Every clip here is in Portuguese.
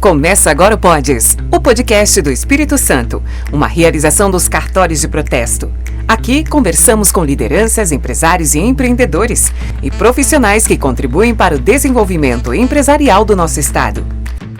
Começa agora o Pods, o podcast do Espírito Santo, uma realização dos cartórios de protesto. Aqui conversamos com lideranças, empresários e empreendedores e profissionais que contribuem para o desenvolvimento empresarial do nosso estado.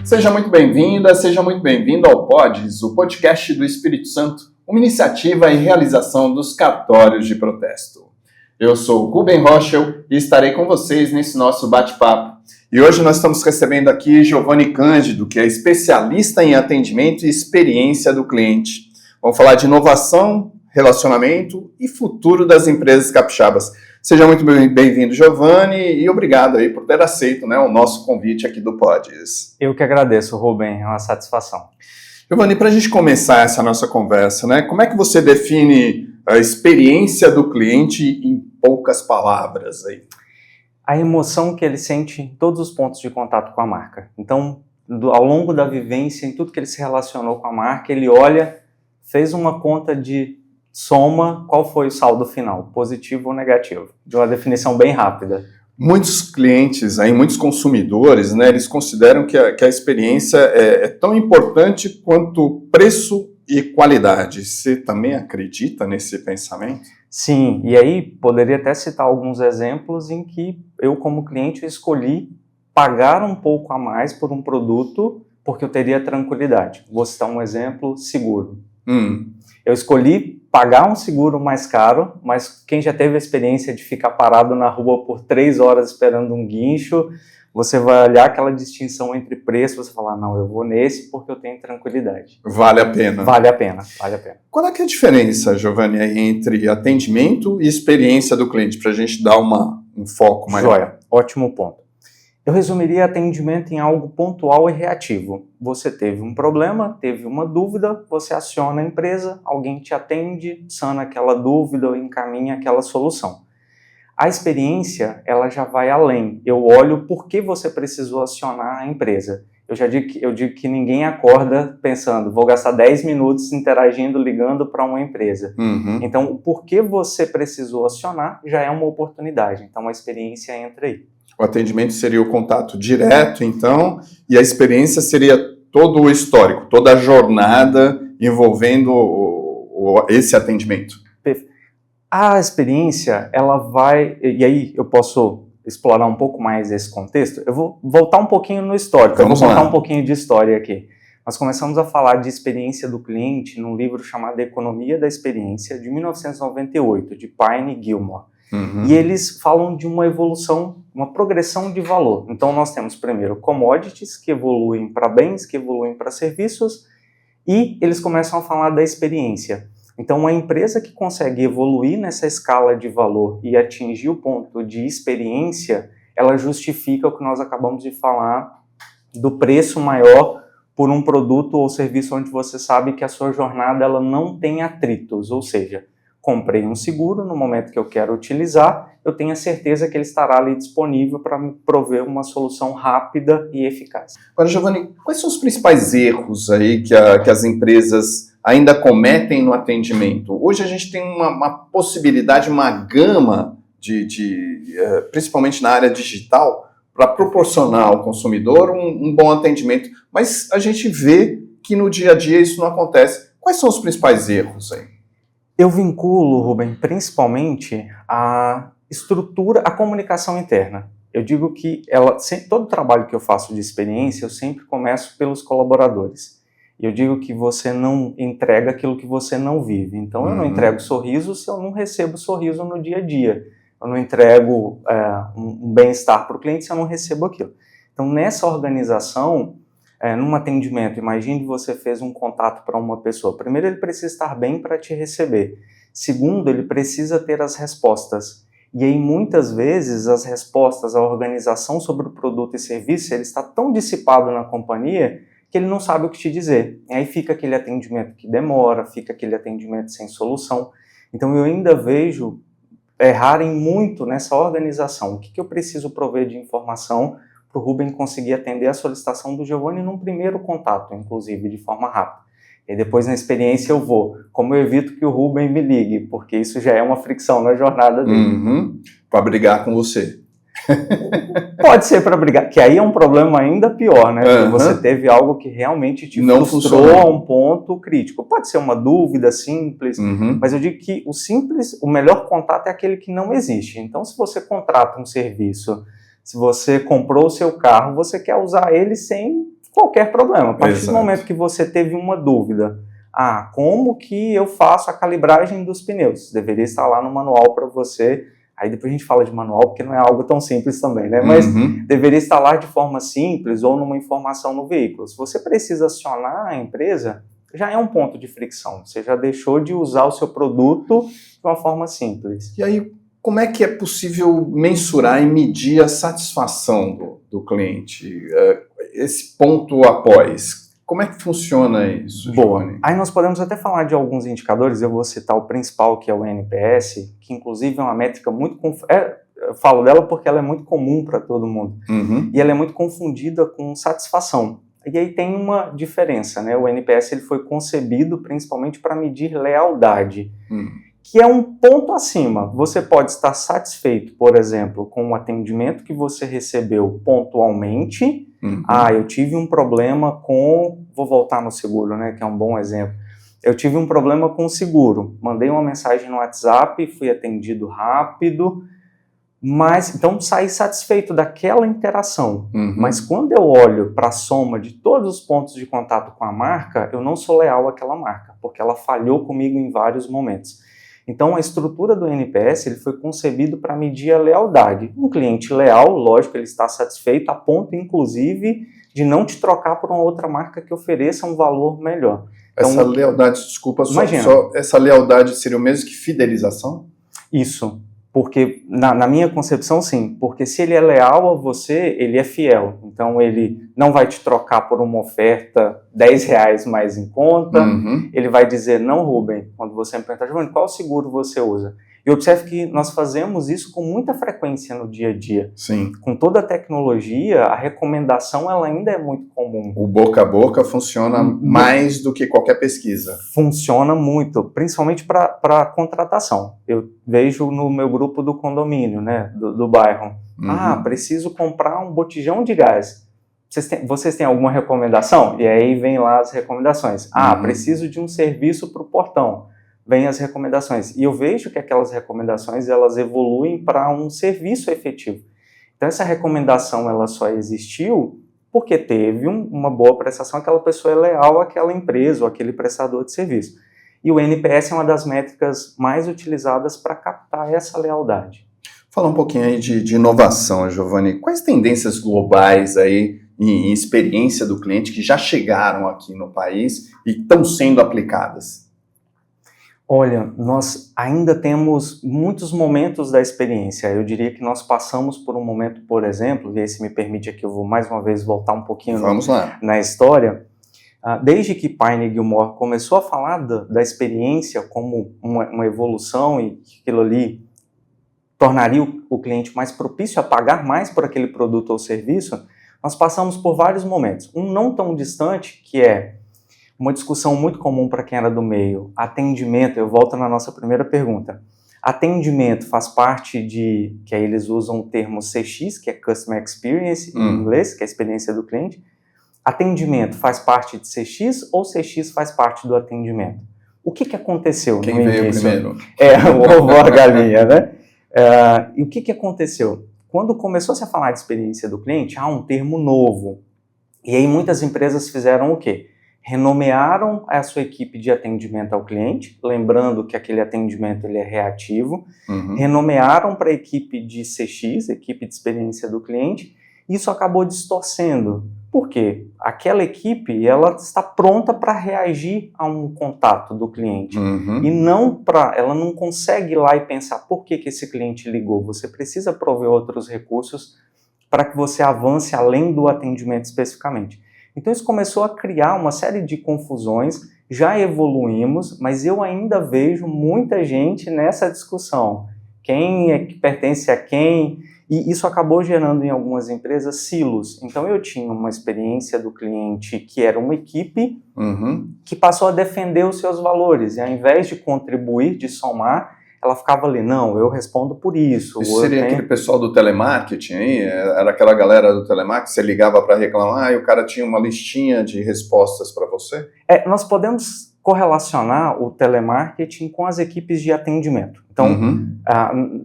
Seja muito bem-vinda, seja muito bem-vindo ao Pods, o podcast do Espírito Santo, uma iniciativa e realização dos cartórios de protesto. Eu sou o Rubem Rochel e estarei com vocês nesse nosso bate-papo. E hoje nós estamos recebendo aqui Giovanni Cândido, que é especialista em atendimento e experiência do cliente. Vamos falar de inovação, relacionamento e futuro das empresas capixabas. Seja muito bem-vindo, Giovanni, e obrigado aí por ter aceito, o nosso convite aqui do Pods. Eu que agradeço, Rubem, é uma satisfação. Giovanni, para a gente começar essa nossa conversa, como é que você define a experiência do cliente em poucas palavras aí? A emoção que ele sente em todos os pontos de contato com a marca. Então, ao longo da vivência, em tudo que ele se relacionou com a marca, ele olha, fez uma conta de soma, qual foi o saldo final, positivo ou negativo, de uma definição bem rápida. Muitos clientes, muitos consumidores, eles consideram que a experiência é tão importante quanto preço e qualidade. Você também acredita nesse pensamento? Sim, e aí poderia até citar alguns exemplos em que eu, como cliente, escolhi pagar um pouco a mais por um produto porque eu teria tranquilidade. Vou citar um exemplo, seguro. Eu escolhi pagar um seguro mais caro, mas quem já teve a experiência de ficar parado na rua por 3 horas esperando um guincho, você vai olhar aquela distinção entre preço, você falar, não, eu vou nesse porque eu tenho tranquilidade. Vale a pena. Vale a pena, vale a pena. Qual é que é a diferença, Giovanni, entre atendimento e experiência do cliente, para a gente dar um foco maior? Joia, ótimo ponto. Eu resumiria atendimento em algo pontual e reativo. Você teve um problema, teve uma dúvida, você aciona a empresa, alguém te atende, sana aquela dúvida ou encaminha aquela solução. A experiência, ela já vai além. Eu olho por que você precisou acionar a empresa. Eu digo que ninguém acorda pensando, vou gastar 10 minutos interagindo, ligando para uma empresa. Então, o porquê você precisou acionar já é uma oportunidade. Então, a experiência entra aí. O atendimento seria o contato direto, então, e a experiência seria todo o histórico, toda a jornada envolvendo esse atendimento. A experiência, ela vai... E aí eu posso explorar um pouco mais esse contexto? Eu vou voltar um pouquinho no histórico, eu vou contar um pouquinho de história aqui. Nós começamos a falar de experiência do cliente num livro chamado Economia da Experiência, de 1998, de Payne e Gilmore. E eles falam de uma evolução, uma progressão de valor. Então nós temos primeiro commodities, que evoluem para bens, que evoluem para serviços, e eles começam a falar da experiência. Então, uma empresa que consegue evoluir nessa escala de valor e atingir o ponto de experiência, ela justifica o que nós acabamos de falar do preço maior por um produto ou serviço onde você sabe que a sua jornada ela não tem atritos, ou seja, comprei um seguro, no momento que eu quero utilizar, eu tenho a certeza que ele estará ali disponível para me prover uma solução rápida e eficaz. Agora, Giovanni, quais são os principais erros aí que as empresas ainda cometem no atendimento? Hoje a gente tem uma possibilidade, uma gama, principalmente na área digital, para proporcionar ao consumidor um bom atendimento, mas a gente vê que no dia a dia isso não acontece. Quais são os principais erros aí? Eu vinculo, Rubem, principalmente a estrutura, a comunicação interna. Eu digo que todo trabalho que eu faço de experiência, eu sempre começo pelos colaboradores. Eu digo que você não entrega aquilo que você não vive. Então, eu não entrego sorriso se eu não recebo sorriso no dia a dia. Eu não entrego um bem-estar para o cliente se eu não recebo aquilo. Então, nessa organização, num atendimento, imagine que você fez um contato para uma pessoa. Primeiro, ele precisa estar bem para te receber. Segundo, ele precisa ter as respostas. E aí, muitas vezes, as respostas, a organização sobre o produto e serviço, ele está tão dissipado na companhia que ele não sabe o que te dizer. E aí fica aquele atendimento que demora, fica aquele atendimento sem solução. Então, eu ainda vejo errarem muito nessa organização. O que eu preciso prover de informação para o Rubem conseguir atender a solicitação do Giovanni num primeiro contato, inclusive, de forma rápida. E depois, na experiência, como eu evito que o Rubem me ligue, porque isso já é uma fricção na jornada dele. Para brigar com você. Pode ser para brigar, que aí é um problema ainda pior, né? Porque você teve algo que realmente te frustrou a um ponto crítico. Pode ser uma dúvida simples, mas eu digo que o melhor contato é aquele que não existe. Então, se você contrata um serviço, se você comprou o seu carro, você quer usar ele sem qualquer problema. A partir do momento que você teve uma dúvida, como que eu faço a calibragem dos pneus? Deveria estar lá no manual para você. Aí depois a gente fala de manual, porque não é algo tão simples também, né? Mas deveria estar lá de forma simples ou numa informação no veículo. Se você precisa acionar a empresa, já é um ponto de fricção. Você já deixou de usar o seu produto de uma forma simples. E aí, como é que é possível mensurar e medir a satisfação do cliente? Esse ponto após. Como é que funciona isso, Giovanni? Aí nós podemos até falar de alguns indicadores, eu vou citar o principal, que é o NPS, que inclusive é uma métrica muito... eu falo dela porque ela é muito comum para todo mundo. E ela é muito confundida com satisfação. E aí tem uma diferença, né? O NPS ele foi concebido principalmente para medir lealdade, que é um ponto acima. Você pode estar satisfeito, por exemplo, com o atendimento que você recebeu pontualmente. Eu tive um problema vou voltar no seguro, né, que é um bom exemplo. Eu tive um problema com o seguro. Mandei uma mensagem no WhatsApp, fui atendido rápido, mas então saí satisfeito daquela interação. Mas quando eu olho para a soma de todos os pontos de contato com a marca, eu não sou leal àquela marca, porque ela falhou comigo em vários momentos. Então, a estrutura do NPS ele foi concebido para medir a lealdade. Um cliente leal, lógico, ele está satisfeito a ponto, inclusive, de não te trocar por uma outra marca que ofereça um valor melhor. Então, essa lealdade, desculpa, essa lealdade seria o mesmo que fidelização? Isso. Porque, na minha concepção, sim. Porque se ele é leal a você, ele é fiel. Então, ele não vai te trocar por uma oferta R$10 mais em conta. Ele vai dizer, não, Rubem, quando você me perguntar, Giovanni, qual seguro você usa? E observe que nós fazemos isso com muita frequência no dia a dia. Sim. Com toda a tecnologia, a recomendação ela ainda é muito comum. O boca a boca funciona mais do que qualquer pesquisa. Funciona muito, principalmente para contratação. Eu vejo no meu grupo do condomínio, né, do bairro. Preciso comprar um botijão de gás. Vocês têm alguma recomendação? E aí vem lá as recomendações. Preciso de um serviço para o portão. Vem as recomendações. E eu vejo que aquelas recomendações, elas evoluem para um serviço efetivo. Então, essa recomendação, ela só existiu porque teve uma boa prestação, aquela pessoa é leal àquela empresa ou àquele prestador de serviço. E o NPS é uma das métricas mais utilizadas para captar essa lealdade. Fala um pouquinho aí de inovação, Giovanni. Quais tendências globais aí em experiência do cliente que já chegaram aqui no país e estão sendo aplicadas? Olha, nós ainda temos muitos momentos da experiência. Eu diria que nós passamos por um momento, por exemplo, e aí se me permite aqui eu vou mais uma vez voltar um pouquinho na história. Desde que Pine e Gilmore começou a falar da experiência como uma evolução e que aquilo ali tornaria o cliente mais propício a pagar mais por aquele produto ou serviço, nós passamos por vários momentos. Um não tão distante, que é uma discussão muito comum para quem era do meio. Atendimento, eu volto na nossa primeira pergunta. Atendimento faz parte que aí eles usam o termo CX, que é Customer Experience em inglês, que é a experiência do cliente. Atendimento faz parte de CX ou CX faz parte do atendimento? O que aconteceu Quem no veio início? primeiro? O ovo ou a galinha, né? E o que aconteceu? Quando começou-se a falar de experiência do cliente, um termo novo. E aí muitas empresas fizeram o quê? Renomearam a sua equipe de atendimento ao cliente, lembrando que aquele atendimento ele é reativo, renomearam para a equipe de CX, equipe de experiência do cliente, e isso acabou distorcendo. Por quê? Aquela equipe ela está pronta para reagir a um contato do cliente, e ela não consegue ir lá e pensar por que esse cliente ligou. Você precisa prover outros recursos para que você avance além do atendimento especificamente. Então isso começou a criar uma série de confusões, já evoluímos, mas eu ainda vejo muita gente nessa discussão. Quem é que pertence a quem? E isso acabou gerando em algumas empresas silos. Então eu tinha uma experiência do cliente que era uma equipe que passou a defender os seus valores. E ao invés de contribuir, de somar, ela ficava ali, não, eu respondo por isso. Isso seria aquele pessoal do telemarketing aí? Era aquela galera do telemarketing, você ligava para reclamar e o cara tinha uma listinha de respostas para você? Nós podemos correlacionar o telemarketing com as equipes de atendimento. Então,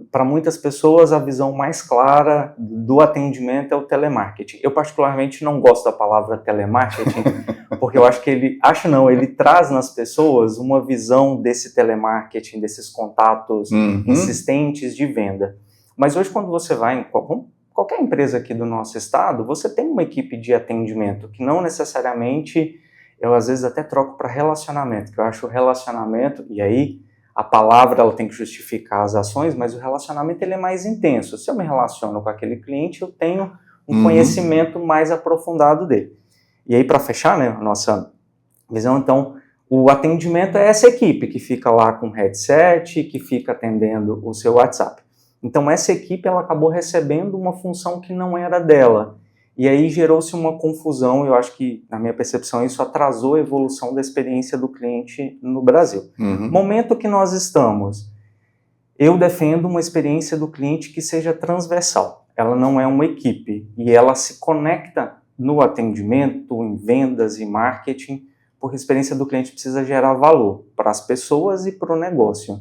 para muitas pessoas, a visão mais clara do atendimento é o telemarketing. Eu, particularmente, não gosto da palavra telemarketing, porque eu acho que ele traz nas pessoas uma visão desse telemarketing, desses contatos insistentes de venda. Mas hoje, quando você vai em qualquer empresa aqui do nosso estado, você tem uma equipe de atendimento que não necessariamente... Eu, às vezes, até troco para relacionamento, que eu acho o relacionamento, e aí a palavra ela tem que justificar as ações, mas o relacionamento ele é mais intenso. Se eu me relaciono com aquele cliente, eu tenho um conhecimento mais aprofundado dele. E aí, para fechar, né, a nossa visão, então, o atendimento é essa equipe que fica lá com o headset, que fica atendendo o seu WhatsApp. Então, essa equipe ela acabou recebendo uma função que não era dela. E aí gerou-se uma confusão, eu acho que, na minha percepção, isso atrasou a evolução da experiência do cliente no Brasil. Momento que nós estamos, eu defendo uma experiência do cliente que seja transversal. Ela não é uma equipe e ela se conecta no atendimento, em vendas e marketing, porque a experiência do cliente precisa gerar valor para as pessoas e para o negócio.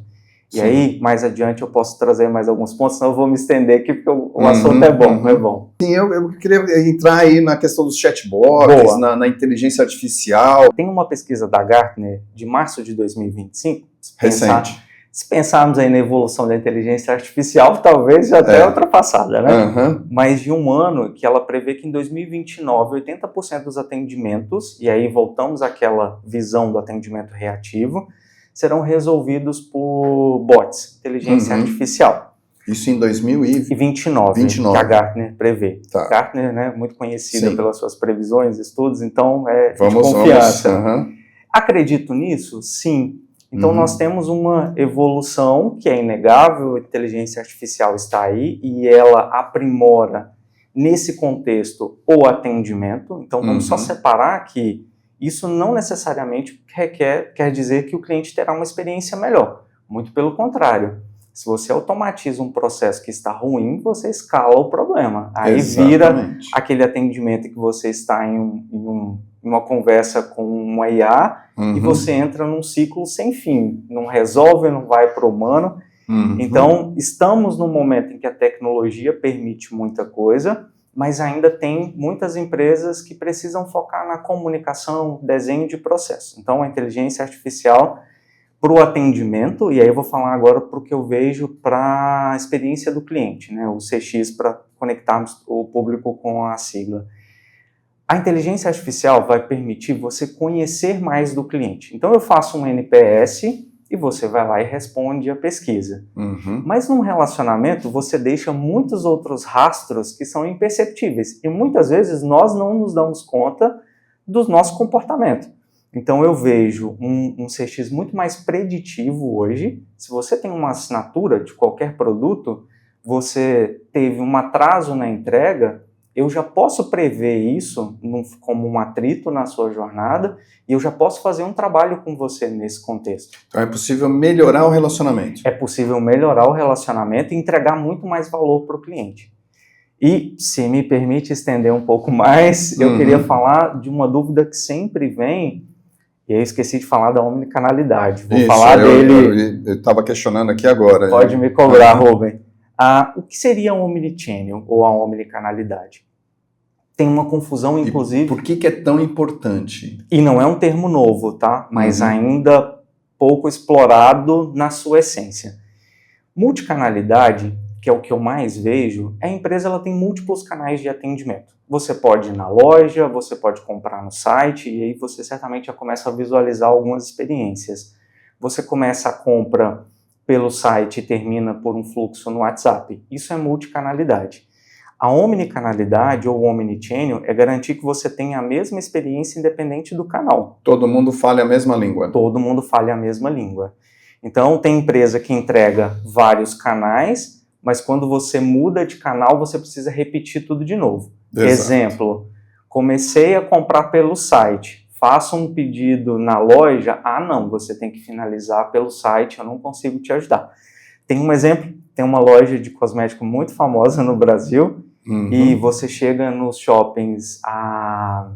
E aí, mais adiante, eu posso trazer mais alguns pontos, senão eu vou me estender aqui, porque o assunto é bom, é bom. Sim, eu queria entrar aí na questão dos chatbots, na inteligência artificial. Tem uma pesquisa da Gartner, de março de 2025, recente. Se pensarmos aí na evolução da inteligência artificial, talvez já até ultrapassada, né? Mas de um ano, que ela prevê que em 2029, 80% dos atendimentos, e aí voltamos àquela visão do atendimento reativo, serão resolvidos por bots, inteligência artificial. Isso em 2029, que a Gartner prevê. Tá. Gartner, né, muito conhecida pelas suas previsões, estudos, então é de confiança. Acredito nisso? Sim. Então nós temos uma evolução que é inegável, a inteligência artificial está aí e ela aprimora, nesse contexto, o atendimento. Então vamos só separar que isso não necessariamente quer dizer que o cliente terá uma experiência melhor. Muito pelo contrário. Se você automatiza um processo que está ruim, você escala o problema. Aí vira aquele atendimento que você está em uma conversa com uma IA e você entra num ciclo sem fim. Não resolve, não vai para o humano. Então, estamos num momento em que a tecnologia permite muita coisa, mas ainda tem muitas empresas que precisam focar na comunicação, desenho de processo. Então, a inteligência artificial para o atendimento, e aí eu vou falar agora para o que eu vejo para a experiência do cliente, né, o CX, para conectarmos o público com a sigla. A inteligência artificial vai permitir você conhecer mais do cliente. Então, eu faço um NPS e você vai lá e responde a pesquisa. Mas num relacionamento, você deixa muitos outros rastros que são imperceptíveis. E muitas vezes nós não nos damos conta do nosso comportamento. Então eu vejo um CX muito mais preditivo hoje. Se você tem uma assinatura de qualquer produto, você teve um atraso na entrega, eu já posso prever isso como um atrito na sua jornada e eu já posso fazer um trabalho com você nesse contexto. Então é possível melhorar o relacionamento. É possível melhorar o relacionamento e entregar muito mais valor para o cliente. E, se me permite estender um pouco mais, eu queria falar de uma dúvida que sempre vem, e eu esqueci de falar da omnicanalidade. Vou falar dele. Eu estava questionando aqui agora. Pode me cobrar, Rubem. O que seria um omnichannel ou a omnicanalidade? Tem uma confusão, inclusive... E por que é tão importante? E não é um termo novo, tá? Mas ainda pouco explorado na sua essência. Multicanalidade, que é o que eu mais vejo, a empresa ela tem múltiplos canais de atendimento. Você pode ir na loja, você pode comprar no site, e aí você certamente já começa a visualizar algumas experiências. Você começa a compra pelo site e termina por um fluxo no WhatsApp. Isso é multicanalidade. A omnicanalidade ou omnichannel é garantir que você tenha a mesma experiência independente do canal. Todo mundo fale a mesma língua. Todo mundo fale a mesma língua. Então, tem empresa que entrega vários canais, mas quando você muda de canal, você precisa repetir tudo de novo. Exato. Exemplo, comecei a comprar pelo site, faço um pedido na loja, não, você tem que finalizar pelo site, eu não consigo te ajudar. Tem um exemplo, tem uma loja de cosmético muito famosa no Brasil, e você chega nos shoppings, a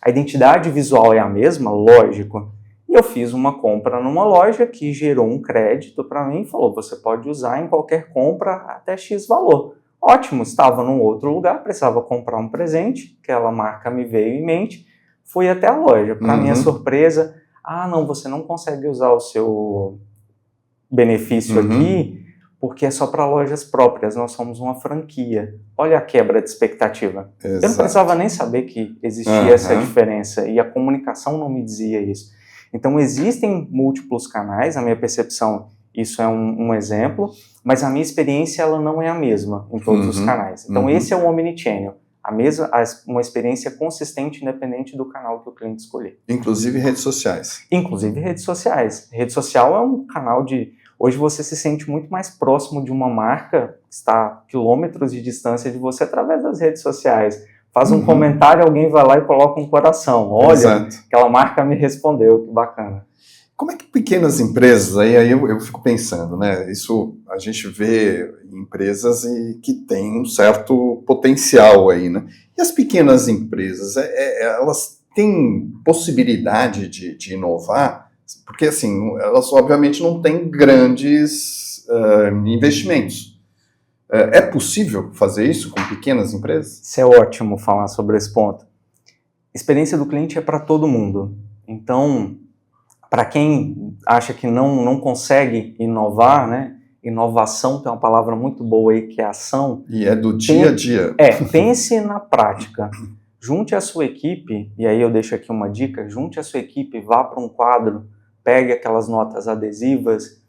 identidade visual é a mesma, lógico. E eu fiz uma compra numa loja que gerou um crédito para mim e falou, você pode usar em qualquer compra até X valor. Ótimo, estava num outro lugar, precisava comprar um presente, aquela marca me veio em mente, fui até a loja. Para minha surpresa, não, você não consegue usar o seu benefício aqui, porque é só para lojas próprias, nós somos uma franquia. Olha a quebra de expectativa. Exato. Eu não precisava nem saber que existia essa diferença, e a comunicação não me dizia isso. Então, existem múltiplos canais, a minha percepção, isso é um exemplo, mas a minha experiência ela não é a mesma em todos os canais. Então, esse é o Omnichannel, uma experiência consistente, independente do canal que o cliente escolher. Inclusive redes sociais. Inclusive redes sociais. Rede social é um canal de... Hoje você se sente muito mais próximo de uma marca que está a quilômetros de distância de você através das redes sociais. Faz um comentário, alguém vai lá e coloca um coração. Olha, aquela marca me respondeu, que bacana. Como é que pequenas empresas, aí eu fico pensando, né? Isso a gente vê em empresas que tem um certo potencial aí, né? E as pequenas empresas, elas têm possibilidade de inovar? Porque, assim, elas obviamente não têm grandes investimentos. É possível fazer isso com pequenas empresas? Isso é ótimo falar sobre esse ponto. Experiência do cliente é para todo mundo. Então, para quem acha que não consegue inovar, né? Inovação tem uma palavra muito boa aí, que é ação. E é do dia a dia. Pense na prática. Junte a sua equipe, e aí eu deixo aqui uma dica, junte a sua equipe, vá para um quadro, pegue aquelas notas adesivas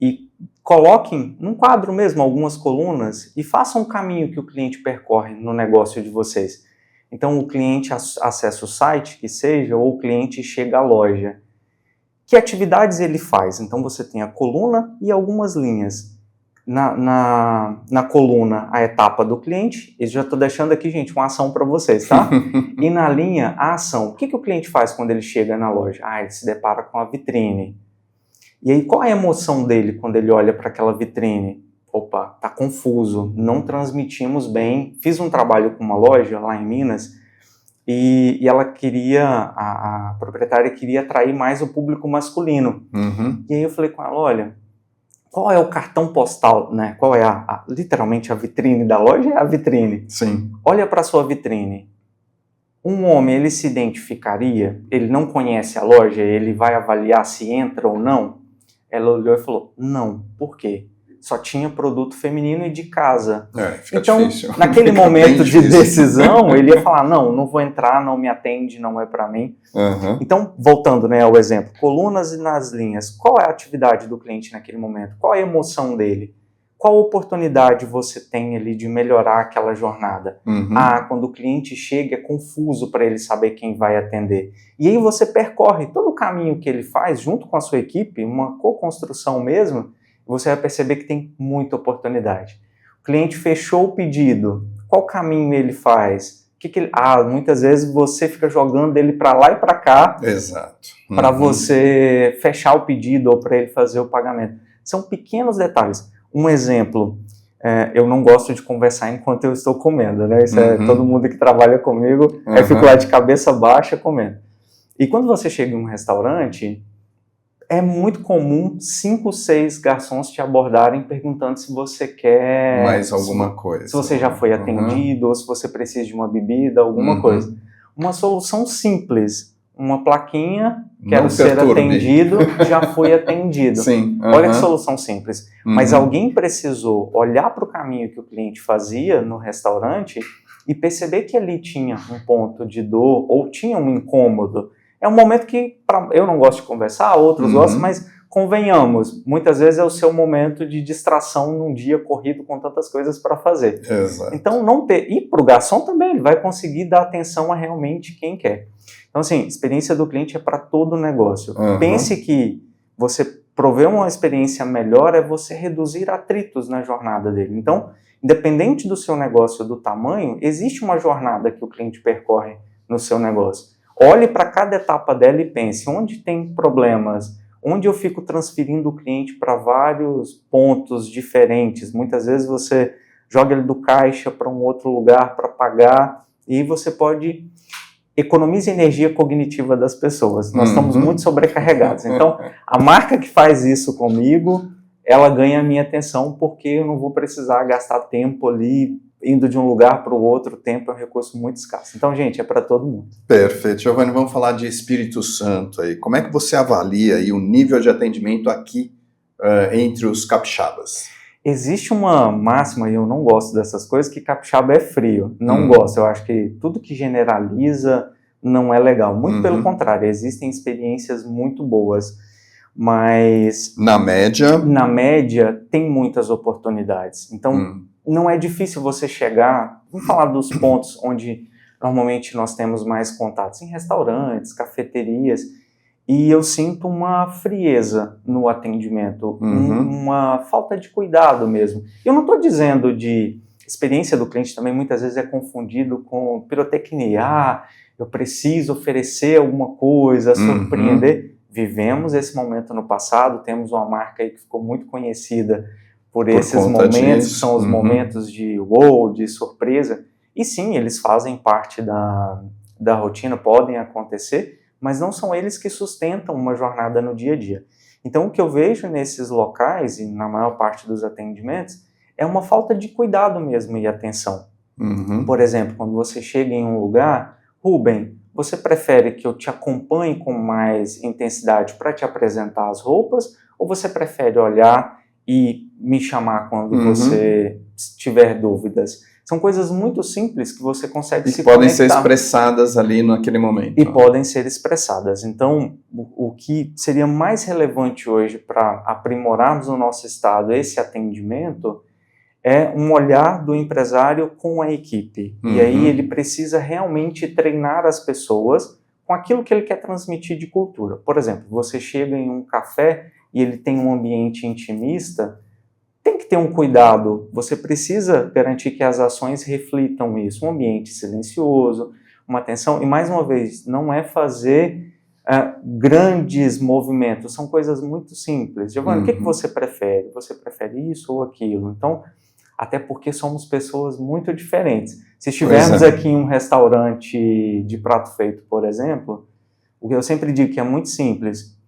e coloquem num quadro mesmo algumas colunas e façam um caminho que o cliente percorre no negócio de vocês. Então o cliente acessa o site, que seja, ou o cliente chega à loja. Que atividades ele faz? Então você tem a coluna e algumas linhas. Na coluna, a etapa do cliente, eu já estou deixando aqui, gente, uma ação para vocês, tá? E na linha, a ação. O que o cliente faz quando ele chega na loja? Ele se depara com a vitrine. E aí, qual é a emoção dele quando ele olha para aquela vitrine? Opa, tá confuso, não transmitimos bem. Fiz um trabalho com uma loja lá em Minas e ela queria, a proprietária queria atrair mais o público masculino. E aí eu falei com ela, olha, qual é o cartão postal, né? Qual é literalmente a vitrine da loja? É a vitrine. Sim. Olha para a sua vitrine. Um homem, ele se identificaria? Ele não conhece a loja? Ele vai avaliar se entra ou não? Ela olhou e falou, não. Por quê? Só tinha produto feminino e de casa. Então, difícil. Naquele momento de decisão, ele ia falar, não vou entrar, não me atende, não é para mim. Então, voltando, né, ao exemplo, colunas e nas linhas, qual é a atividade do cliente naquele momento? Qual é a emoção dele? Qual oportunidade você tem ali de melhorar aquela jornada? Quando o cliente chega, é confuso para ele saber quem vai atender. E aí você percorre todo o caminho que ele faz, junto com a sua equipe, uma co-construção mesmo, você vai perceber que tem muita oportunidade. O cliente fechou o pedido, qual caminho ele faz? Muitas vezes você fica jogando ele para lá e para cá. Exato. Para você fechar o pedido ou para ele fazer o pagamento. São pequenos detalhes. Um exemplo, eu não gosto de conversar enquanto eu estou comendo, né? Isso é todo mundo que trabalha comigo, eu fico lá de cabeça baixa comendo. E quando você chega em um restaurante, é muito comum 5, 6 garçons te abordarem perguntando se você quer... mais alguma coisa. Se você já foi atendido, ou se você precisa de uma bebida, alguma coisa. Uma solução simples, uma plaquinha, quero ser atendido, já foi atendido. Sim. Olha que solução simples. Mas alguém precisou olhar para o caminho que o cliente fazia no restaurante e perceber que ali tinha um ponto de dor ou tinha um incômodo. É um momento que eu não gosto de conversar, outros gostam, mas convenhamos, muitas vezes é o seu momento de distração num dia corrido com tantas coisas para fazer. Exato. Então, e para o garçom também, ele vai conseguir dar atenção a realmente quem quer. Então, assim, experiência do cliente é para todo negócio. Pense que você prover uma experiência melhor é você reduzir atritos na jornada dele. Então, independente do seu negócio, do tamanho, existe uma jornada que o cliente percorre no seu negócio. Olhe para cada etapa dela e pense onde tem problemas, onde eu fico transferindo o cliente para vários pontos diferentes. Muitas vezes você joga ele do caixa para um outro lugar para pagar, e você pode economizar energia cognitiva das pessoas. Nós estamos muito sobrecarregados. Então, a marca que faz isso comigo, ela ganha a minha atenção, porque eu não vou precisar gastar tempo ali, indo de um lugar para o outro. O tempo é um recurso muito escasso. Então, gente, é para todo mundo. Perfeito. Giovanni, vamos falar de Espírito Santo aí. Como é que você avalia aí o nível de atendimento aqui entre os capixabas? Existe uma máxima, e eu não gosto dessas coisas, que capixaba é frio. Não gosto. Eu acho que tudo que generaliza não é legal. Muito pelo contrário, existem experiências muito boas. Mas na média tem muitas oportunidades. Então, não é difícil você chegar... Vamos falar dos pontos onde normalmente nós temos mais contatos. Em restaurantes, cafeterias... E eu sinto uma frieza no atendimento, uma falta de cuidado mesmo. Eu não estou dizendo de experiência do cliente, também muitas vezes é confundido com pirotecnia. Eu preciso oferecer alguma coisa, surpreender. Vivemos esse momento no passado, temos uma marca aí que ficou muito conhecida por esses momentos, que são os momentos de wow, de surpresa. E sim, eles fazem parte da rotina, podem acontecer, mas não são eles que sustentam uma jornada no dia a dia. Então, o que eu vejo nesses locais, e na maior parte dos atendimentos, é uma falta de cuidado mesmo e atenção. Por exemplo, quando você chega em um lugar, Rubem, você prefere que eu te acompanhe com mais intensidade para te apresentar as roupas, ou você prefere olhar e me chamar quando você tiver dúvidas? São coisas muito simples que você consegue se conectar. E podem ser expressadas ali naquele momento. E podem ser expressadas. Então, o que seria mais relevante hoje para aprimorarmos no nosso estado esse atendimento é um olhar do empresário com a equipe. E aí ele precisa realmente treinar as pessoas com aquilo que ele quer transmitir de cultura. Por exemplo, você chega em um café e ele tem um ambiente intimista, tem que ter um cuidado, você precisa garantir que as ações reflitam isso, um ambiente silencioso, uma atenção, e mais uma vez, não é fazer grandes movimentos, são coisas muito simples. Giovanni, o que você prefere? Você prefere isso ou aquilo? Então, até porque somos pessoas muito diferentes. Se estivermos aqui em um restaurante de prato feito, por exemplo, o que eu sempre digo que é muito simples: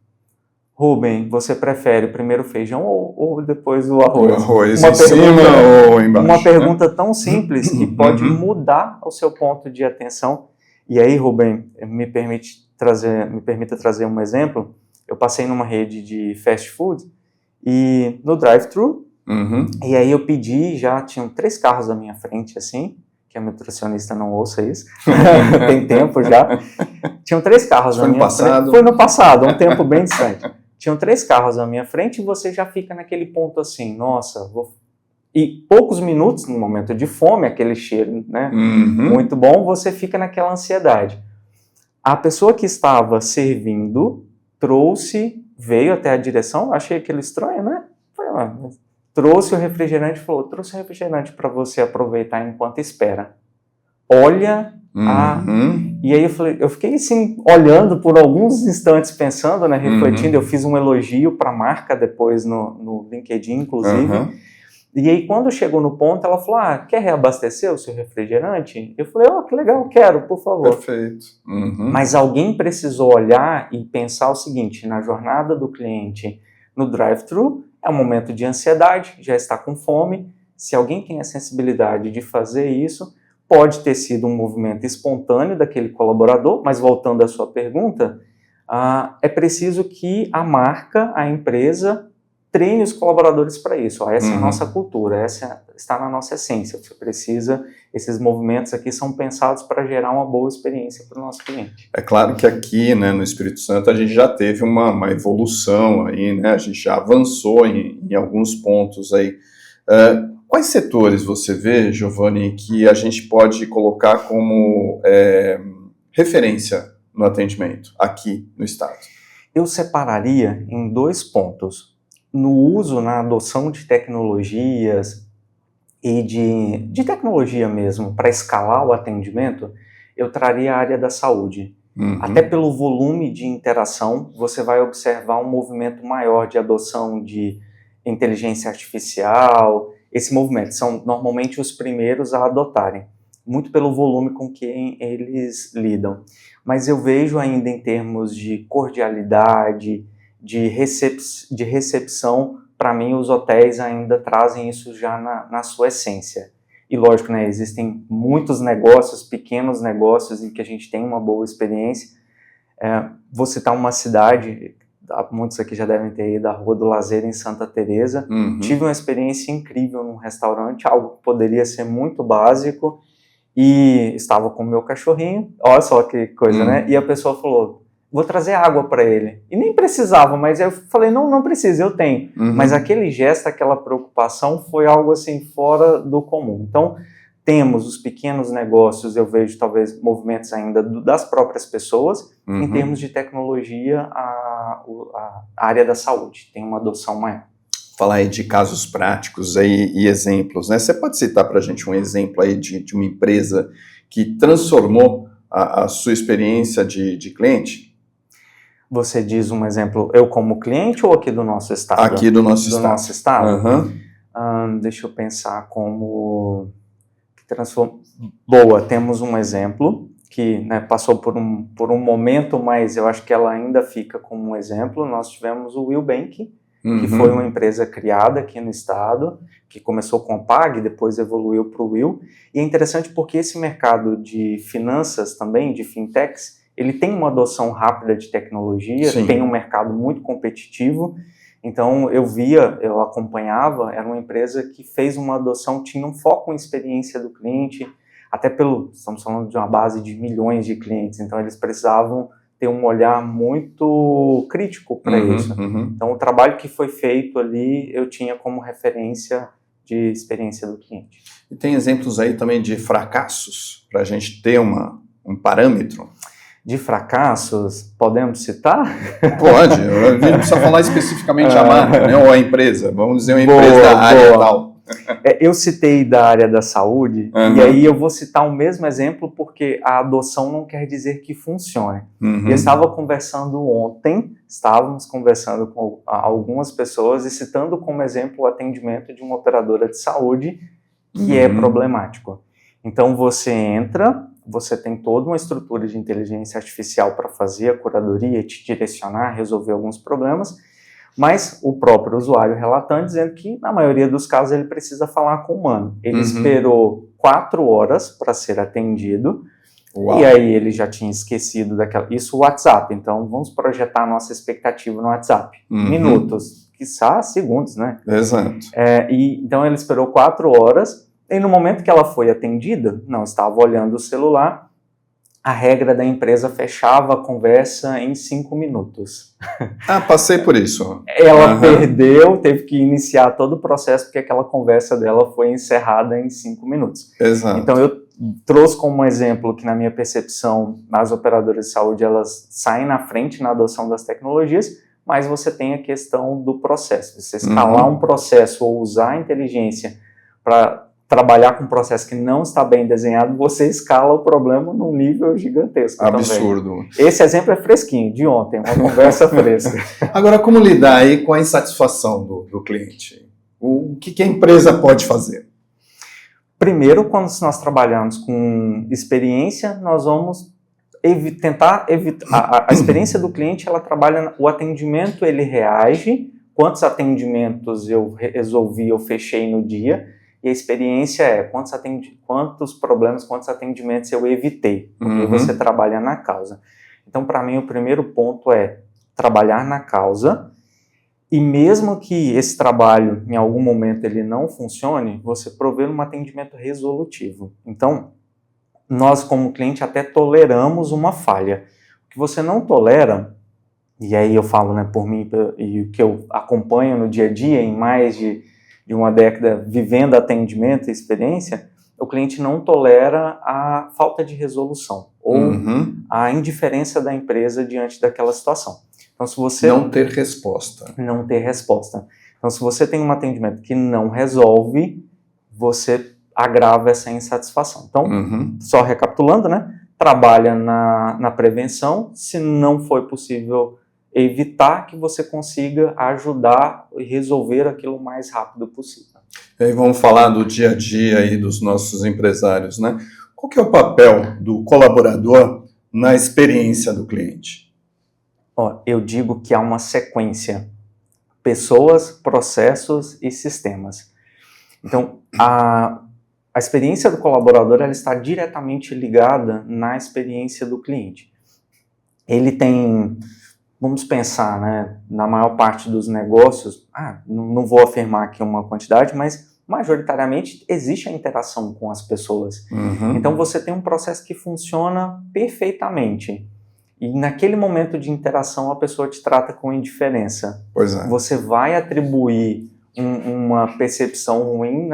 Rubem, você prefere primeiro o feijão ou depois o arroz? O arroz em cima ou embaixo? Uma pergunta tão simples que pode mudar o seu ponto de atenção. E aí, Rubem, me permita trazer um exemplo. Eu passei numa rede de fast food e no drive-thru, e aí eu pedi, já tinham 3 carros à minha frente, assim, que a nutricionista não ouça isso, tem tempo já. Tinham 3 carros à minha frente. Foi no passado, um tempo bem distante. Tinham 3 carros à minha frente e você já fica naquele ponto assim, nossa, E poucos minutos, no momento de fome, aquele cheiro, né, muito bom, você fica naquela ansiedade. A pessoa que estava servindo veio até a direção, achei aquilo estranho, né? Trouxe o refrigerante e falou, trouxe o refrigerante para você aproveitar enquanto espera. Olha E aí eu fiquei assim, olhando por alguns instantes, pensando, né, refletindo. Eu fiz um elogio para a marca depois no LinkedIn, inclusive. E aí, quando chegou no ponto, ela falou, quer reabastecer o seu refrigerante? Eu falei, que legal, quero, por favor. Perfeito. Mas alguém precisou olhar e pensar o seguinte, na jornada do cliente no drive-thru, é um momento de ansiedade, já está com fome. Se alguém tem a sensibilidade de fazer isso, pode ter sido um movimento espontâneo daquele colaborador, mas voltando à sua pergunta, é preciso que a marca, a empresa, treine os colaboradores para isso. Essa é a nossa cultura, essa está na nossa essência. Você precisa, esses movimentos aqui são pensados para gerar uma boa experiência para o nosso cliente. É claro que aqui, né, no Espírito Santo, a gente já teve uma evolução aí, né, a gente já avançou em alguns pontos aí. Quais setores você vê, Giovanni, que a gente pode colocar como referência no atendimento aqui no estado? Eu separaria em 2 pontos. No uso, na adoção de tecnologias e de tecnologia mesmo, para escalar o atendimento, eu traria a área da saúde. Até pelo volume de interação, você vai observar um movimento maior de adoção de inteligência artificial. Esse movimento são normalmente os primeiros a adotarem, muito pelo volume com que eles lidam. Mas eu vejo ainda em termos de cordialidade, de recepção, para mim os hotéis ainda trazem isso já na sua essência. E lógico, né, existem muitos negócios, pequenos negócios, em que a gente tem uma boa experiência. Vou citar uma cidade, muitos aqui já devem ter ido à Rua do Lazer, em Santa Teresa. Tive uma experiência incrível num restaurante, algo que poderia ser muito básico, e estava com o meu cachorrinho, olha só que coisa, né? E a pessoa falou, vou trazer água para ele. E nem precisava, mas eu falei, não precisa, eu tenho. Mas aquele gesto, aquela preocupação foi algo assim fora do comum. Então, temos os pequenos negócios, eu vejo talvez movimentos ainda das próprias pessoas. Em termos de tecnologia, a área da saúde tem uma adoção maior. Falar aí de casos práticos aí, e exemplos, né? Você pode citar para a gente um exemplo aí de uma empresa que transformou a sua experiência de cliente? Você diz um exemplo, eu como cliente ou aqui do nosso estado? Aqui do nosso estado. Do nosso estado? Deixa eu pensar como... Boa, temos um exemplo que, né, passou por um momento, mas eu acho que ela ainda fica como um exemplo. Nós tivemos o Will Bank, que foi uma empresa criada aqui no estado, que começou com a Pag, depois evoluiu para o Will. E é interessante porque esse mercado de finanças também, de fintechs, ele tem uma adoção rápida de tecnologia, Sim. Tem um mercado muito competitivo. Então, eu acompanhava, era uma empresa que fez uma adoção, tinha um foco em experiência do cliente, até estamos falando de uma base de milhões de clientes, então eles precisavam ter um olhar muito crítico para isso. Então, o trabalho que foi feito ali, eu tinha como referência de experiência do cliente. E tem exemplos aí também de fracassos, para a gente ter um parâmetro? De fracassos, podemos citar? Pode, não precisa falar especificamente a marca, né, ou a empresa, vamos dizer uma empresa da área tal. Eu citei da área da saúde, e aí eu vou citar o mesmo exemplo porque a adoção não quer dizer que funcione. Eu estávamos conversando com algumas pessoas e citando como exemplo o atendimento de uma operadora de saúde que é problemático. Então você entra, você tem toda uma estrutura de inteligência artificial para fazer a curadoria, te direcionar, resolver alguns problemas, mas o próprio usuário relatando dizendo que, na maioria dos casos, ele precisa falar com o humano. Ele esperou 4 horas para ser atendido, e aí ele já tinha esquecido isso o WhatsApp, então vamos projetar a nossa expectativa no WhatsApp. Minutos, quiçá segundos, né? Exato. Então ele esperou 4 horas, e no momento que ela foi atendida, não estava olhando o celular, a regra da empresa fechava a conversa em 5 minutos. Passei por isso. Ela perdeu, teve que iniciar todo o processo, porque aquela conversa dela foi encerrada em 5 minutos. Exato. Então eu trouxe como exemplo que, na minha percepção, as operadoras de saúde, elas saem na frente na adoção das tecnologias, mas você tem a questão do processo. Você escalar um processo ou usar a inteligência para trabalhar com um processo que não está bem desenhado, você escala o problema num nível gigantesco. Absurdo. Também. Esse exemplo é fresquinho, de ontem, uma conversa fresca. Agora, como lidar aí com a insatisfação do cliente? O que a empresa pode fazer? Primeiro, quando nós trabalhamos com experiência, nós vamos tentar evitar. A experiência do cliente, ela trabalha, o atendimento, ele reage, quantos atendimentos eu resolvi, eu fechei no dia, e a experiência é quantos problemas, quantos atendimentos eu evitei, porque você trabalha na causa. Então, para mim, o primeiro ponto é trabalhar na causa, e mesmo que esse trabalho, em algum momento, ele não funcione, você prover um atendimento resolutivo. Então, nós, como cliente, até toleramos uma falha. O que você não tolera, e aí eu falo, né, por mim, e o que eu acompanho no dia a dia, em mais de uma década vivendo atendimento e experiência, o cliente não tolera a falta de resolução ou a indiferença da empresa diante daquela situação. Então, se você não ter resposta. Então, se você tem um atendimento que não resolve, você agrava essa insatisfação. Então, só recapitulando, né? trabalha na prevenção, se não for possível evitar, que você consiga ajudar e resolver aquilo o mais rápido possível. E aí vamos falar do dia a dia aí dos nossos empresários, né? Qual que é o papel do colaborador na experiência do cliente? Eu digo que há uma sequência: pessoas, processos e sistemas. Então, a experiência do colaborador ela está diretamente ligada na experiência do cliente. Ele tem, vamos pensar, né, na maior parte dos negócios, não vou afirmar aqui uma quantidade, mas majoritariamente existe a interação com as pessoas. Uhum. Então você tem um processo que funciona perfeitamente. E naquele momento de interação a pessoa te trata com indiferença. Pois é. Você vai atribuir uma percepção ruim,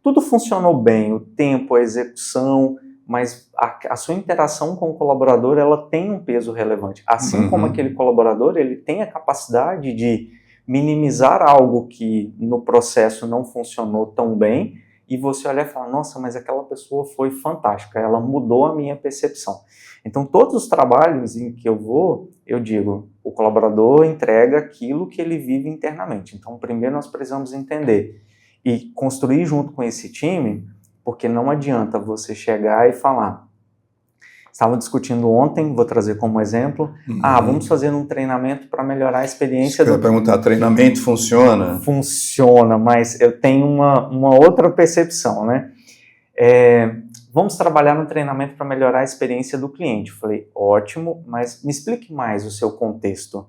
tudo funcionou bem, o tempo, a execução, mas a sua interação com o colaborador ela tem um peso relevante. Assim como aquele colaborador ele tem a capacidade de minimizar algo que no processo não funcionou tão bem e você olhar e falar, nossa, mas aquela pessoa foi fantástica, ela mudou a minha percepção. Então, todos os trabalhos em que eu digo, o colaborador entrega aquilo que ele vive internamente. Então, primeiro nós precisamos entender e construir junto com esse time, porque não adianta você chegar e falar, estava discutindo ontem, vou trazer como exemplo, vamos fazer um treinamento para melhorar a experiência Eu ia perguntar, treinamento funciona? Funciona, mas eu tenho uma outra percepção, né? Vamos trabalhar no treinamento para melhorar a experiência do cliente. Eu falei, ótimo, mas me explique mais o seu contexto.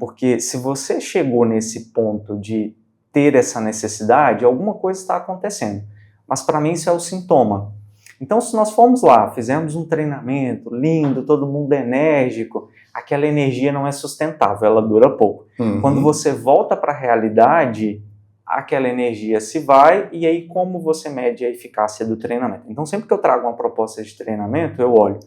Porque se você chegou nesse ponto de ter essa necessidade, alguma coisa está acontecendo. Mas para mim isso é o sintoma. Então, se nós formos lá, fizemos um treinamento lindo, todo mundo enérgico, aquela energia não é sustentável, ela dura pouco. Quando você volta para a realidade, aquela energia se vai, e aí como você mede a eficácia do treinamento? Então, sempre que eu trago uma proposta de treinamento, eu olho,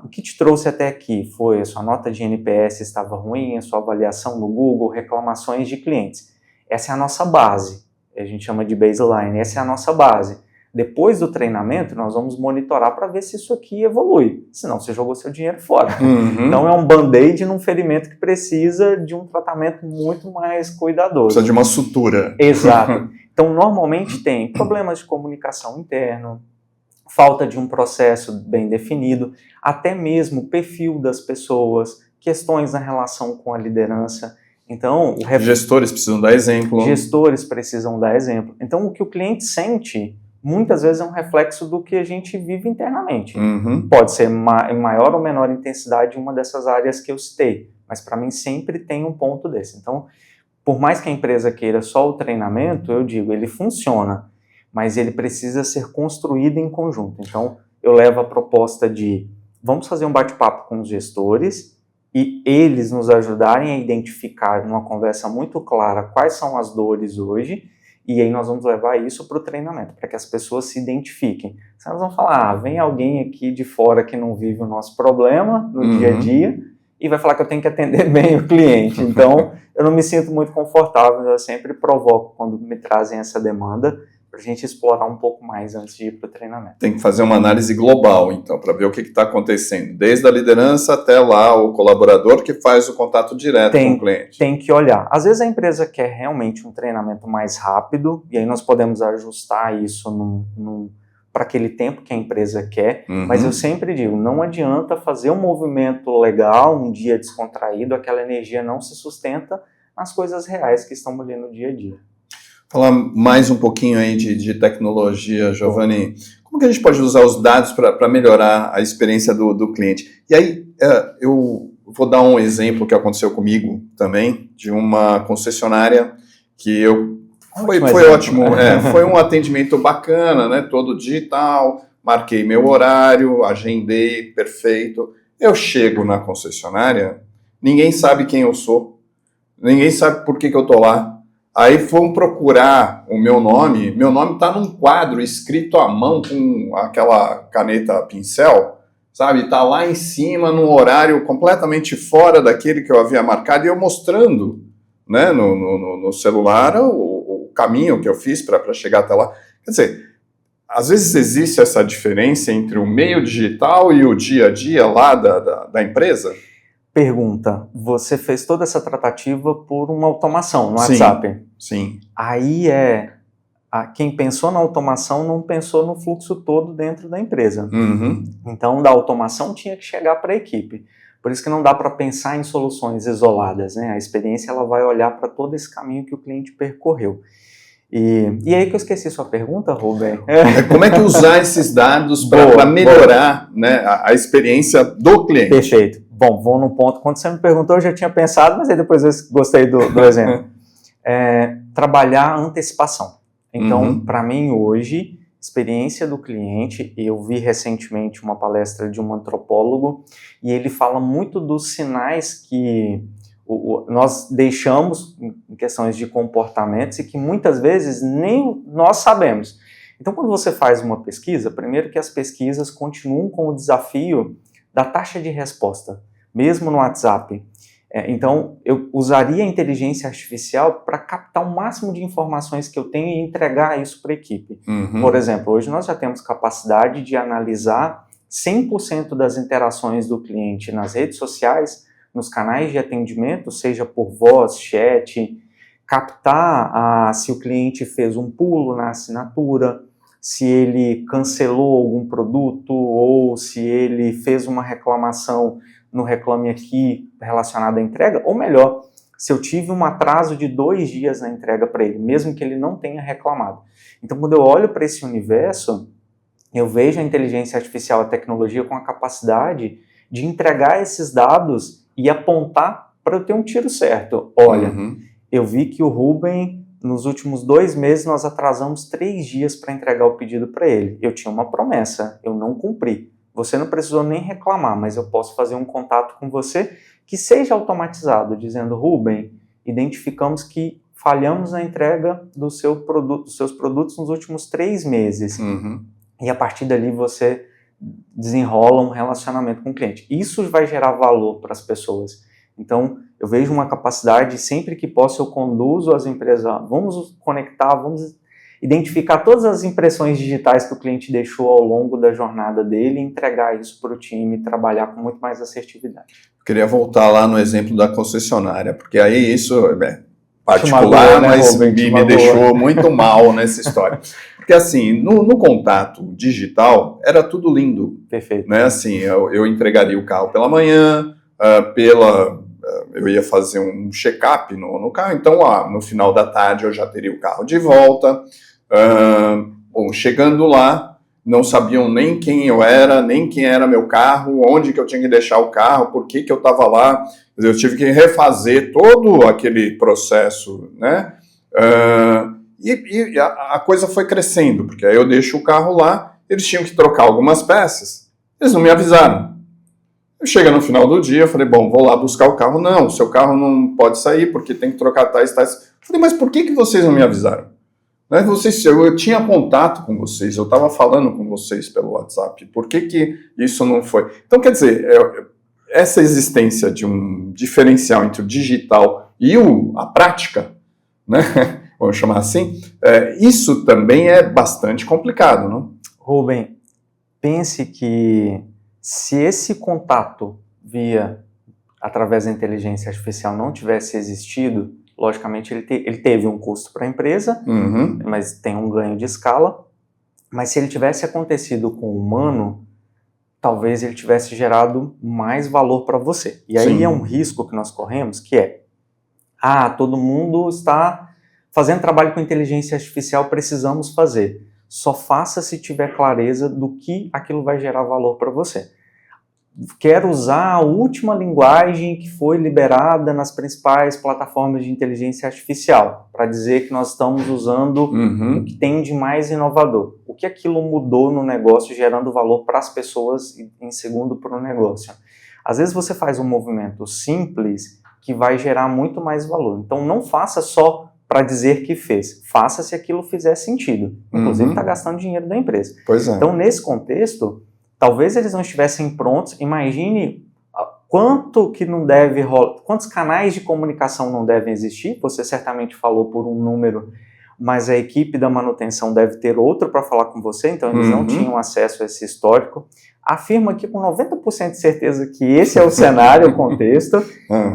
o que te trouxe até aqui foi a sua nota de NPS estava ruim, a sua avaliação no Google, reclamações de clientes. Essa é a nossa base, a gente chama de baseline, essa é a nossa base. Depois do treinamento, nós vamos monitorar para ver se isso aqui evolui. Senão, você jogou seu dinheiro fora. Então, é um band-aid num ferimento que precisa de um tratamento muito mais cuidadoso. Precisa de uma sutura. Exato. Então, normalmente tem problemas de comunicação interna, falta de um processo bem definido, até mesmo o perfil das pessoas, questões na relação com a liderança. Então, Gestores precisam dar exemplo. Gestores precisam dar exemplo. Então, o que o cliente sente muitas vezes é um reflexo do que a gente vive internamente. Pode ser em maior ou menor intensidade uma dessas áreas que eu citei, mas para mim sempre tem um ponto desse. Então, por mais que a empresa queira só o treinamento, eu digo, ele funciona, mas ele precisa ser construído em conjunto. Então, eu levo a proposta de, vamos fazer um bate-papo com os gestores e eles nos ajudarem a identificar numa conversa muito clara quais são as dores hoje. E aí nós vamos levar isso para o treinamento, para que as pessoas se identifiquem. Se elas vão falar, vem alguém aqui de fora que não vive o nosso problema no dia a dia e vai falar que eu tenho que atender bem o cliente. Então, eu não me sinto muito confortável, eu sempre provoco quando me trazem essa demanda para a gente explorar um pouco mais antes de ir para o treinamento. Tem que fazer uma análise global, então, para ver o que está acontecendo. Desde a liderança até lá o colaborador que faz o contato direto com o cliente. Tem que olhar. Às vezes a empresa quer realmente um treinamento mais rápido, e aí nós podemos ajustar isso para aquele tempo que a empresa quer, mas eu sempre digo, não adianta fazer um movimento legal, um dia descontraído, aquela energia não se sustenta nas coisas reais que estão ali no dia a dia. Falar mais um pouquinho aí de tecnologia, Giovanni. Como que a gente pode usar os dados para melhorar a experiência do cliente? E aí, eu vou dar um exemplo que aconteceu comigo também, de uma concessionária que foi ótimo. Foi um atendimento bacana, né? Todo digital, marquei meu horário, agendei, perfeito. Eu chego na concessionária, ninguém sabe quem eu sou, ninguém sabe por que eu estou lá. Aí foram procurar o meu nome está num quadro escrito à mão com aquela caneta pincel, sabe? Está lá em cima, num horário completamente fora daquele que eu havia marcado, e eu mostrando, né, no celular o caminho que eu fiz para chegar até lá. Quer dizer, às vezes existe essa diferença entre o meio digital e o dia a dia lá da empresa? Pergunta, você fez toda essa tratativa por uma automação no Sim, WhatsApp? Sim. Aí quem pensou na automação não pensou no fluxo todo dentro da empresa. Uhum. Então, da automação tinha que chegar para a equipe. Por isso que não dá para pensar em soluções isoladas, né? A experiência ela vai olhar para todo esse caminho que o cliente percorreu. E aí que eu esqueci sua pergunta, Rubem. Como é que usar esses dados para melhorar, né, a experiência do cliente? Perfeito. Bom, vou no ponto. Quando você me perguntou, eu já tinha pensado, mas aí depois eu gostei do exemplo. Trabalhar a antecipação. Então, para mim hoje, experiência do cliente, eu vi recentemente uma palestra de um antropólogo e ele fala muito dos sinais que nós deixamos em questões de comportamentos e que muitas vezes nem nós sabemos. Então, quando você faz uma pesquisa, primeiro que as pesquisas continuam com o desafio da taxa de resposta, mesmo no WhatsApp. Então, eu usaria a inteligência artificial para captar o máximo de informações que eu tenho e entregar isso para a equipe. Por exemplo, hoje nós já temos capacidade de analisar 100% das interações do cliente nas redes sociais, nos canais de atendimento, seja por voz, chat, captar se o cliente fez um pulo na assinatura, se ele cancelou algum produto ou se ele fez uma reclamação no Reclame Aqui relacionado à entrega, ou melhor, se eu tive um atraso de 2 dias na entrega para ele, mesmo que ele não tenha reclamado. Então, quando eu olho para esse universo, eu vejo a inteligência artificial, a tecnologia com a capacidade de entregar esses dados e apontar para eu ter um tiro certo. Olha, eu vi que o Rubem, nos últimos 2 meses, nós atrasamos 3 dias para entregar o pedido para ele. Eu tinha uma promessa, eu não cumpri. Você não precisou nem reclamar, mas eu posso fazer um contato com você que seja automatizado, dizendo, Rubem, identificamos que falhamos na entrega dos seus produtos nos últimos 3 meses. E a partir dali você desenrola um relacionamento com o cliente. Isso vai gerar valor para as pessoas. Então, eu vejo uma capacidade, sempre que posso, eu conduzo as empresas, vamos conectar, vamos identificar todas as impressões digitais que o cliente deixou ao longo da jornada dele e entregar isso para o time e trabalhar com muito mais assertividade. Eu queria voltar lá no exemplo da concessionária, porque aí isso é particular, mas me deixou muito mal nessa história. Porque assim, no contato digital, era tudo lindo. Perfeito. Né? Assim, eu entregaria o carro pela manhã, eu ia fazer um check-up no carro, então no final da tarde eu já teria o carro de volta. Bom, chegando lá, não sabiam nem quem eu era, nem quem era meu carro, onde que eu tinha que deixar o carro, por que eu estava lá. Eu tive que refazer todo aquele processo, né? E a coisa foi crescendo, porque aí eu deixo o carro lá, eles tinham que trocar algumas peças, eles não me avisaram. Chega no final do dia, eu falei, bom, vou lá buscar o carro. Não, o seu carro não pode sair porque tem que trocar tais. Eu falei, mas por que vocês não me avisaram? Né? Eu tinha contato com vocês, eu estava falando com vocês pelo WhatsApp, por que isso não foi? Então, quer dizer, essa existência de um diferencial entre o digital e a prática, né? Vamos chamar assim, isso também é bastante complicado, não? Rubem, pense que se esse contato através da inteligência artificial não tivesse existido, logicamente ele teve um custo para a empresa, mas tem um ganho de escala, mas se ele tivesse acontecido com o humano, talvez ele tivesse gerado mais valor para você. E aí é um risco que nós corremos, que é, todo mundo está fazendo trabalho com inteligência artificial, precisamos fazer. Só faça se tiver clareza do que aquilo vai gerar valor para você. Quero usar a última linguagem que foi liberada nas principais plataformas de inteligência artificial, para dizer que nós estamos usando o que tem de mais inovador. O que aquilo mudou no negócio, gerando valor para as pessoas e, em segundo, para o negócio. Às vezes você faz um movimento simples que vai gerar muito mais valor. Então não faça só para dizer que fez. Faça se aquilo fizer sentido. Inclusive está gastando dinheiro da empresa. Pois é. Então nesse contexto, talvez eles não estivessem prontos. Imagine quanto que não deve rolar, quantos canais de comunicação não devem existir. Você certamente falou por um número mas a equipe da manutenção deve ter outro para falar com você, então eles não tinham acesso a esse histórico. Afirma aqui com 90% de certeza que esse é o cenário, o contexto.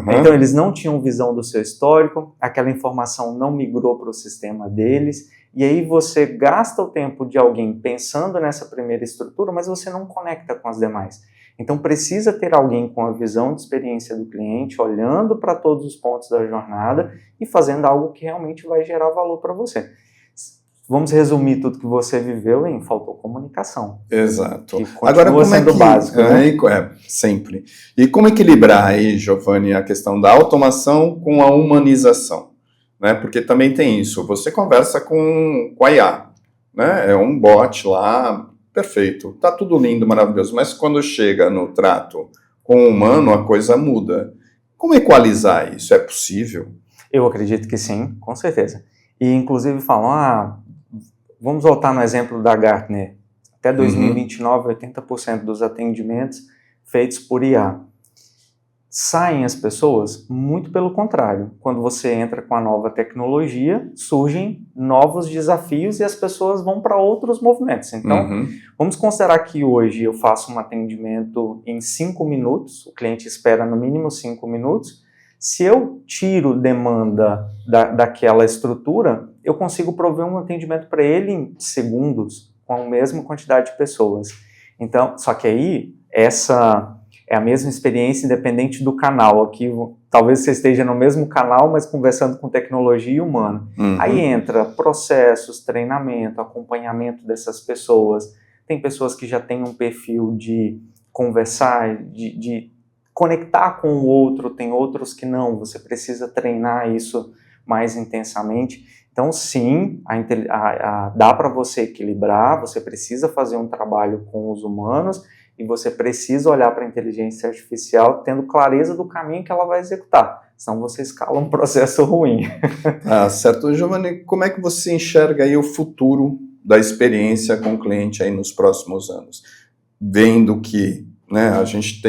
Então eles não tinham visão do seu histórico, aquela informação não migrou para o sistema deles, e aí você gasta o tempo de alguém pensando nessa primeira estrutura, mas você não conecta com as demais. Então precisa ter alguém com a visão de experiência do cliente, olhando para todos os pontos da jornada e fazendo algo que realmente vai gerar valor para você. Vamos resumir tudo que você viveu em faltou comunicação. Exato. Que continua sendo básico, né? Sempre. E como equilibrar aí, Giovanni, a questão da automação com a humanização? Né? Porque também tem isso. Você conversa com a IA, né? É um bot lá, perfeito. Tá tudo lindo, maravilhoso. Mas quando chega no trato com o humano, a coisa muda. Como equalizar isso? É possível? Eu acredito que sim, com certeza. E inclusive falam, vamos voltar no exemplo da Gartner. Até 2029, 80% dos atendimentos feitos por IA. Saem as pessoas? Muito pelo contrário. Quando você entra com a nova tecnologia, surgem novos desafios e as pessoas vão para outros movimentos. Então, vamos considerar que hoje eu faço um atendimento em 5 minutos, o cliente espera no mínimo 5 minutos. Se eu tiro demanda daquela estrutura, eu consigo prover um atendimento para ele em segundos, com a mesma quantidade de pessoas. Então, só que aí, essa é a mesma experiência independente do canal. Aqui, talvez você esteja no mesmo canal, mas conversando com tecnologia e humano. Aí entra processos, treinamento, acompanhamento dessas pessoas. Tem pessoas que já têm um perfil de conversar, de conectar com o outro, tem outros que não, você precisa treinar isso mais intensamente. Então, sim, dá para você equilibrar, você precisa fazer um trabalho com os humanos e você precisa olhar para a inteligência artificial tendo clareza do caminho que ela vai executar, senão você escala um processo ruim. Certo. Giovanni, como é que você enxerga aí o futuro da experiência com o cliente aí nos próximos anos? Vendo que a gente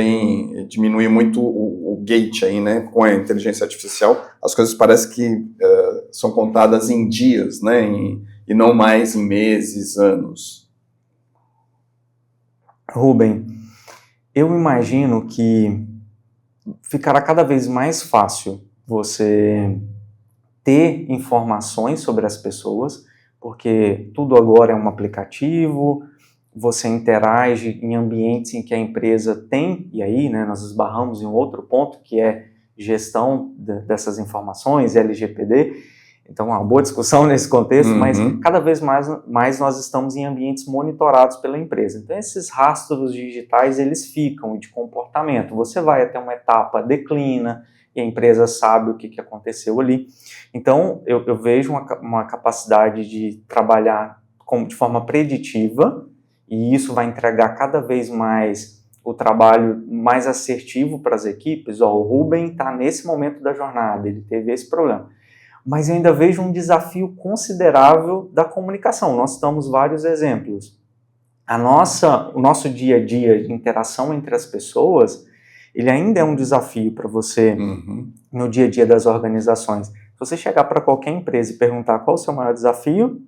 diminui muito o gate aí, né, com a inteligência artificial, as coisas parecem que são contadas em dias, né, e não mais em meses, anos. Rubem, eu imagino que ficará cada vez mais fácil você ter informações sobre as pessoas, porque tudo agora é um aplicativo, você interage em ambientes em que a empresa tem, e aí nós esbarramos em um outro ponto, que é gestão dessas informações, LGPD, então uma boa discussão nesse contexto, mas cada vez mais nós estamos em ambientes monitorados pela empresa. Então esses rastros digitais, eles ficam de comportamento. Você vai até uma etapa, declina, e a empresa sabe o que aconteceu ali. Então eu vejo uma capacidade de trabalhar de forma preditiva, e isso vai entregar cada vez mais o trabalho mais assertivo para as equipes. O Rubem está nesse momento da jornada, ele teve esse problema. Mas eu ainda vejo um desafio considerável da comunicação. Nós citamos vários exemplos. O nosso dia a dia de interação entre as pessoas, ele ainda é um desafio para você no dia a dia das organizações. Se você chegar para qualquer empresa e perguntar qual é o seu maior desafio,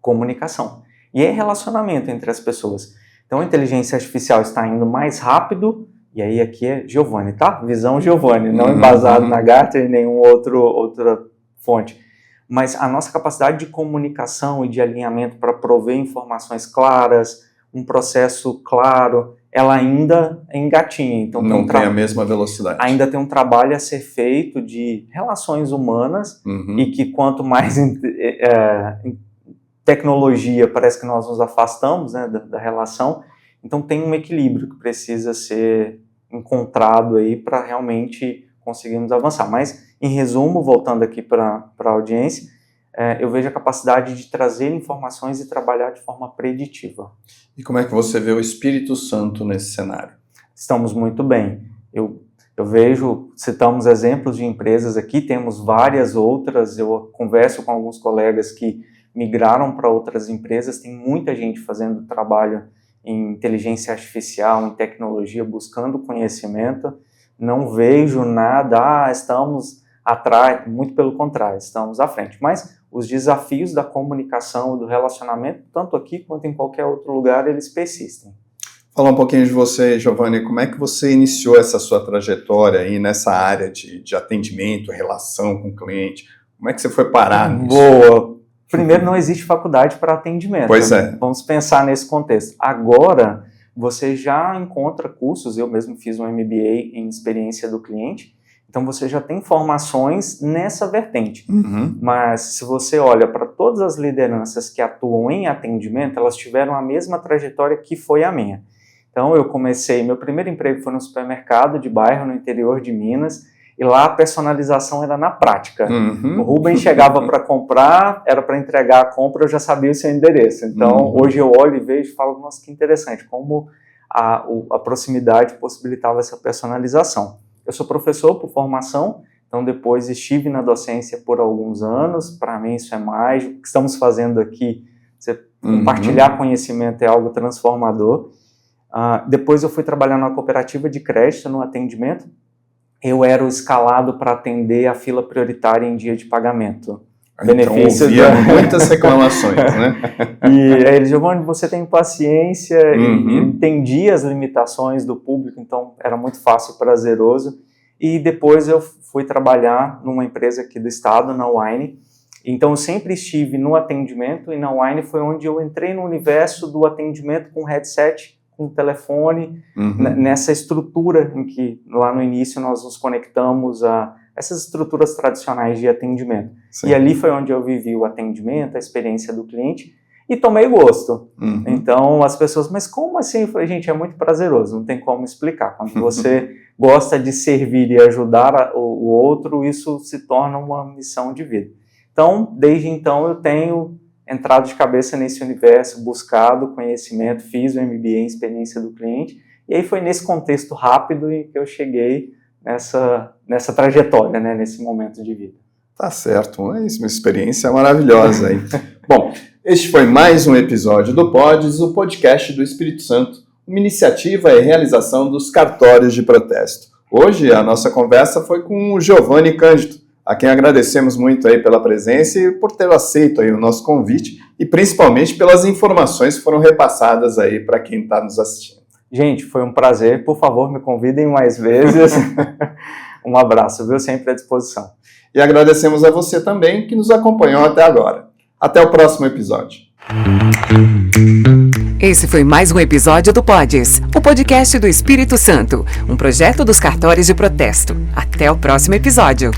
comunicação. E é relacionamento entre as pessoas. Então a inteligência artificial está indo mais rápido, e aí aqui é Giovanni, tá? Visão Giovanni, não embasado na Gartner e nenhuma outra fonte. Mas a nossa capacidade de comunicação e de alinhamento para prover informações claras, um processo claro, ela ainda engatinha. Então, não tem a mesma velocidade. Ainda tem um trabalho a ser feito de relações humanas, e que quanto mais tecnologia, parece que nós nos afastamos da relação, então tem um equilíbrio que precisa ser encontrado aí para realmente conseguirmos avançar. Mas, em resumo, voltando aqui para a audiência, eu vejo a capacidade de trazer informações e trabalhar de forma preditiva. E como é que você vê o Espírito Santo nesse cenário? Estamos muito bem. Eu vejo, citamos exemplos de empresas aqui, temos várias outras, eu converso com alguns colegas que migraram para outras empresas, tem muita gente fazendo trabalho em inteligência artificial, em tecnologia, buscando conhecimento. Não vejo nada, estamos atrás, muito pelo contrário, estamos à frente. Mas os desafios da comunicação e do relacionamento, tanto aqui quanto em qualquer outro lugar, eles persistem. Falar um pouquinho de você, Giovanni, como é que você iniciou essa sua trajetória aí nessa área de atendimento, relação com o cliente? Como é que você foi parar nisso? Boa! Primeiro, não existe faculdade para atendimento. Pois é. Vamos pensar nesse contexto. Agora, você já encontra cursos, eu mesmo fiz um MBA em experiência do cliente, então você já tem formações nessa vertente. Mas se você olha para todas as lideranças que atuam em atendimento, elas tiveram a mesma trajetória que foi a minha. Então eu comecei, meu primeiro emprego foi no supermercado de bairro no interior de Minas, e lá a personalização era na prática. O Rubem chegava para comprar, era para entregar a compra, eu já sabia o seu endereço. Então hoje eu olho e vejo e falo, nossa, que interessante, como a proximidade possibilitava essa personalização. Eu sou professor por formação, então depois estive na docência por alguns anos, para mim isso é mais, o que estamos fazendo aqui, você compartilhar conhecimento é algo transformador. Depois eu fui trabalhar numa cooperativa de crédito, no atendimento, eu era o escalado para atender a fila prioritária em dia de pagamento. Então ouvia muitas reclamações, né? E aí, Giovanni, você tem paciência e entendia as limitações do público, então era muito fácil e prazeroso. E depois eu fui trabalhar numa empresa aqui do estado, na Wine. Então eu sempre estive no atendimento e na Wine foi onde eu entrei no universo do atendimento com headset, com telefone, nessa estrutura em que lá no início nós nos conectamos a essas estruturas tradicionais de atendimento. Sim. E ali foi onde eu vivi o atendimento, a experiência do cliente, e tomei gosto. Então as pessoas, mas como assim? Eu falei, gente, é muito prazeroso, não tem como explicar. Quando você gosta de servir e ajudar o outro, isso se torna uma missão de vida. Então, desde então, eu tenho entrado de cabeça nesse universo, buscado conhecimento, fiz o MBA em experiência do cliente, e aí foi nesse contexto rápido em que eu cheguei nessa trajetória, né, nesse momento de vida. Tá certo, é isso, uma experiência maravilhosa aí. Bom, este foi mais um episódio do Pods, o podcast do Espírito Santo, uma iniciativa e realização dos cartórios de protesto. Hoje a nossa conversa foi com o Giovanni Cândido, a quem agradecemos muito aí pela presença e por ter aceito aí o nosso convite e principalmente pelas informações que foram repassadas aí para quem está nos assistindo. Gente, foi um prazer. Por favor, me convidem mais vezes. Um abraço, viu? Sempre à disposição. E agradecemos a você também que nos acompanhou até agora. Até o próximo episódio. Esse foi mais um episódio do Pods, o podcast do Espírito Santo, um projeto dos cartórios de protesto. Até o próximo episódio.